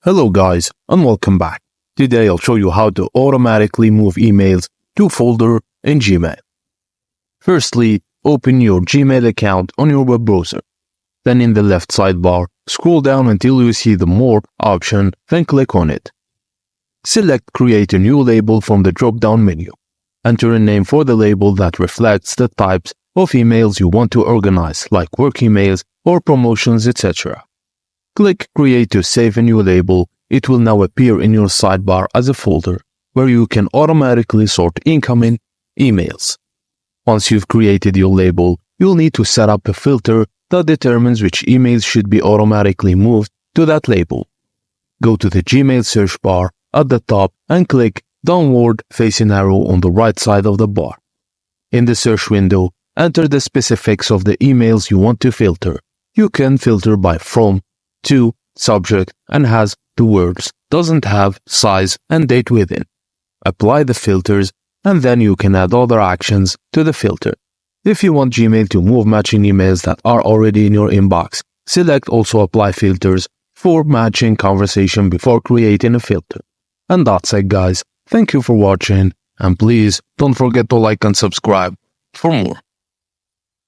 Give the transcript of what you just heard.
Hello guys and welcome back. Today I'll show you how to automatically move emails to a folder in Gmail. Firstly, open your Gmail account on your web browser. Then in the left sidebar, scroll down until you see the More option, then click on it. Select Create a new label from the drop-down menu. Enter a name for the label that reflects the types of emails you want to organize, like work emails or promotions, etc. Click Create to save a new label. It will now appear in your sidebar as a folder where you can automatically sort incoming emails. Once you've created your label, you'll need to set up a filter that determines which emails should be automatically moved to that label. Go to the Gmail search bar at the top and click downward facing arrow on the right side of the bar. In the search window, enter the specifics of the emails you want to filter. You can filter by from, to, subject, and has the words doesn't have, size, and date within. Apply the filters, and then you can add other actions to the filter. If you want Gmail to move matching emails that are already in your inbox, select Also Apply Filters for matching conversation before creating a filter. And that's it guys. Thank you for watching, and please don't forget to like and subscribe for more.